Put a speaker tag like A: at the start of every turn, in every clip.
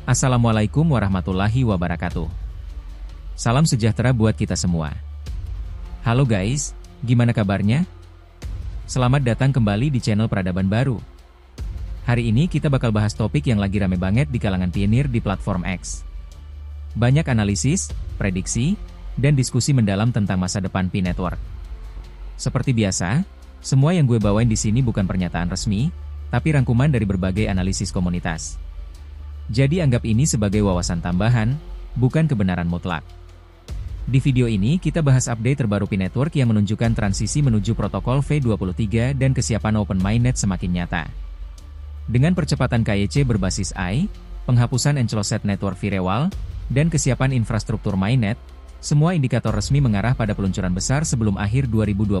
A: Assalamualaikum warahmatullahi wabarakatuh. Salam sejahtera buat kita semua. Halo guys, gimana kabarnya? Selamat datang kembali di channel Peradaban Baru. Hari ini kita bakal bahas topik yang lagi rame banget di kalangan pionir di platform X. Banyak analisis, prediksi, dan diskusi mendalam tentang masa depan Pi Network. Seperti biasa, semua yang gue bawain di sini bukan pernyataan resmi, tapi rangkuman dari berbagai analisis komunitas. Jadi anggap ini sebagai wawasan tambahan, bukan kebenaran mutlak. Di video ini kita bahas update terbaru Pi Network yang menunjukkan transisi menuju protokol V23 dan kesiapan Open Mainnet semakin nyata. Dengan percepatan KYC berbasis AI, penghapusan Enclosed Network Firewall, dan kesiapan infrastruktur Mainnet, semua indikator resmi mengarah pada peluncuran besar sebelum akhir 2025.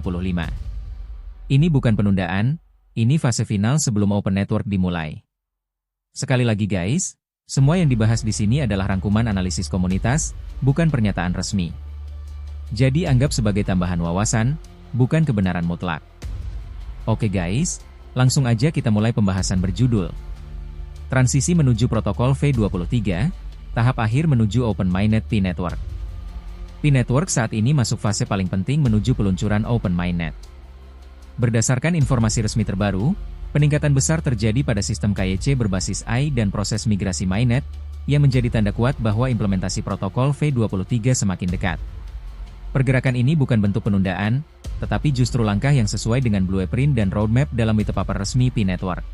A: Ini bukan penundaan, ini fase final sebelum Open Network dimulai. Sekali lagi guys, semua yang dibahas di sini adalah rangkuman analisis komunitas, bukan pernyataan resmi. Jadi anggap sebagai tambahan wawasan, bukan kebenaran mutlak. Oke guys, langsung aja kita mulai pembahasan berjudul Transisi menuju protokol V23, tahap akhir menuju Open Mainnet Pi Network. Pi Network saat ini masuk fase paling penting menuju peluncuran Open Mainnet. Berdasarkan informasi resmi terbaru, peningkatan besar terjadi pada sistem KYC berbasis AI dan proses migrasi Mainnet, yang menjadi tanda kuat bahwa implementasi protokol V23 semakin dekat. Pergerakan ini bukan bentuk penundaan, tetapi justru langkah yang sesuai dengan blueprint dan roadmap dalam white paper resmi Pi Network.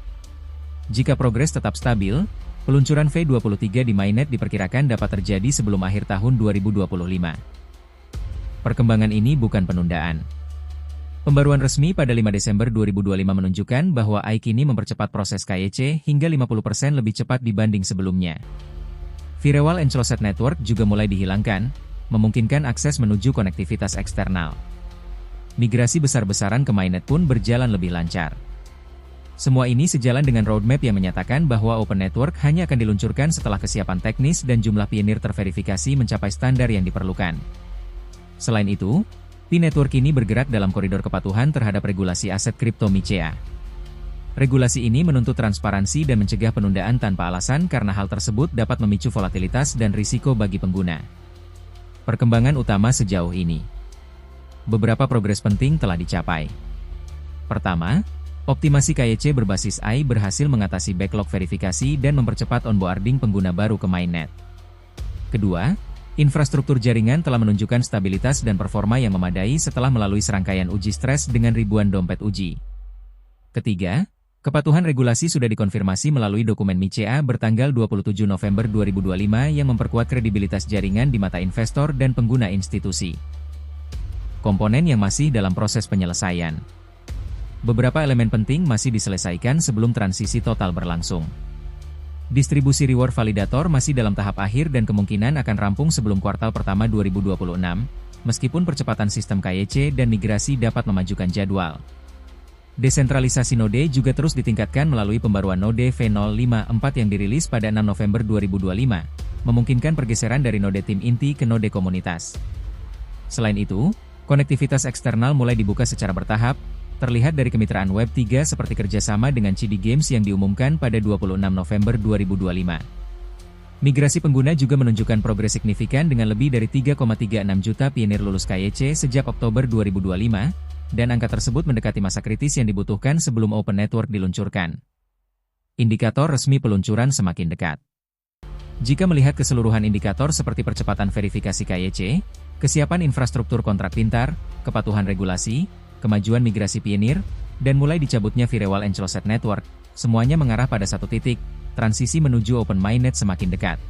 A: Jika progres tetap stabil, peluncuran V23 di Mainnet diperkirakan dapat terjadi sebelum akhir tahun 2025. Perkembangan ini bukan penundaan. Pembaruan resmi pada 5 Desember 2025 menunjukkan bahwa AI kini mempercepat proses KYC hingga 50% lebih cepat dibanding sebelumnya. Firewall Enclosed Network juga mulai dihilangkan, memungkinkan akses menuju konektivitas eksternal. Migrasi besar-besaran ke Mainnet pun berjalan lebih lancar. Semua ini sejalan dengan roadmap yang menyatakan bahwa Open Network hanya akan diluncurkan setelah kesiapan teknis dan jumlah pionir terverifikasi mencapai standar yang diperlukan. Selain itu, Pi Network ini bergerak dalam koridor kepatuhan terhadap regulasi aset kripto MiCA. Regulasi ini menuntut transparansi dan mencegah penundaan tanpa alasan karena hal tersebut dapat memicu volatilitas dan risiko bagi pengguna. Perkembangan utama sejauh ini. Beberapa progres penting telah dicapai. Pertama, optimasi KYC berbasis AI berhasil mengatasi backlog verifikasi dan mempercepat onboarding pengguna baru ke Mainnet. Kedua, infrastruktur jaringan telah menunjukkan stabilitas dan performa yang memadai setelah melalui serangkaian uji stres dengan ribuan dompet uji. Ketiga, kepatuhan regulasi sudah dikonfirmasi melalui dokumen MiCA bertanggal 27 November 2025 yang memperkuat kredibilitas jaringan di mata investor dan pengguna institusi. Komponen yang masih dalam proses penyelesaian. Beberapa elemen penting masih diselesaikan sebelum transisi total berlangsung. Distribusi reward validator masih dalam tahap akhir dan kemungkinan akan rampung sebelum kuartal pertama 2026, meskipun percepatan sistem KYC dan migrasi dapat memajukan jadwal. Desentralisasi node juga terus ditingkatkan melalui pembaruan node V054 yang dirilis pada 6 November 2025, memungkinkan pergeseran dari node tim inti ke node komunitas. Selain itu, konektivitas eksternal mulai dibuka secara bertahap, terlihat dari kemitraan Web3 seperti kerjasama dengan CD Games yang diumumkan pada 26 November 2025. Migrasi pengguna juga menunjukkan progres signifikan dengan lebih dari 3,36 juta pionir lulus KYC sejak Oktober 2025, dan angka tersebut mendekati masa kritis yang dibutuhkan sebelum Open Network diluncurkan. Indikator resmi peluncuran semakin dekat. Jika melihat keseluruhan indikator seperti percepatan verifikasi KYC, kesiapan infrastruktur kontrak pintar, kepatuhan regulasi, kemajuan migrasi pionir, dan mulai dicabutnya Firewall Enclosed Network, semuanya mengarah pada satu titik, transisi menuju Open Mainnet semakin dekat.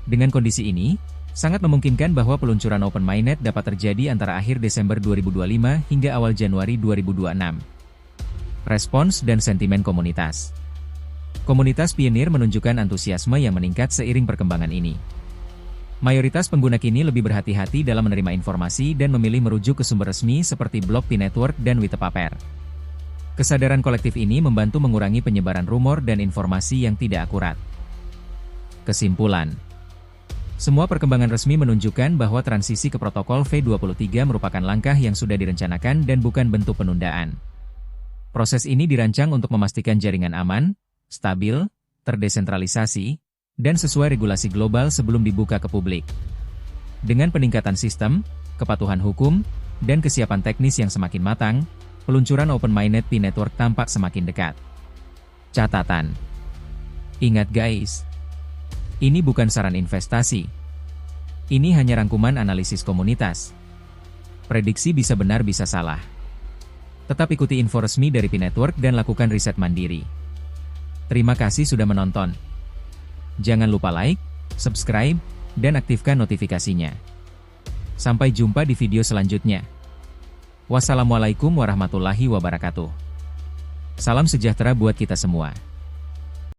A: Dengan kondisi ini, sangat memungkinkan bahwa peluncuran Open Mainnet dapat terjadi antara akhir Desember 2025 hingga awal Januari 2026. Respons dan sentimen komunitas. Komunitas pionir menunjukkan antusiasme yang meningkat seiring perkembangan ini. Mayoritas pengguna kini lebih berhati-hati dalam menerima informasi dan memilih merujuk ke sumber resmi seperti blog Pi Network dan white paper. Kesadaran kolektif ini membantu mengurangi penyebaran rumor dan informasi yang tidak akurat. Kesimpulan. Semua perkembangan resmi menunjukkan bahwa transisi ke protokol V23 merupakan langkah yang sudah direncanakan dan bukan bentuk penundaan. Proses ini dirancang untuk memastikan jaringan aman, stabil, terdesentralisasi, dan sesuai regulasi global sebelum dibuka ke publik. Dengan peningkatan sistem, kepatuhan hukum, dan kesiapan teknis yang semakin matang, peluncuran Open-Mainnet Pi Network tampak semakin dekat. Catatan. Ingat guys, ini bukan saran investasi. Ini hanya rangkuman analisis komunitas. Prediksi bisa benar bisa salah. Tetap ikuti info resmi dari Pi Network dan lakukan riset mandiri. Terima kasih sudah menonton. Jangan lupa like, subscribe, dan aktifkan notifikasinya. Sampai jumpa di video selanjutnya. Wassalamualaikum warahmatullahi wabarakatuh. Salam sejahtera buat kita semua.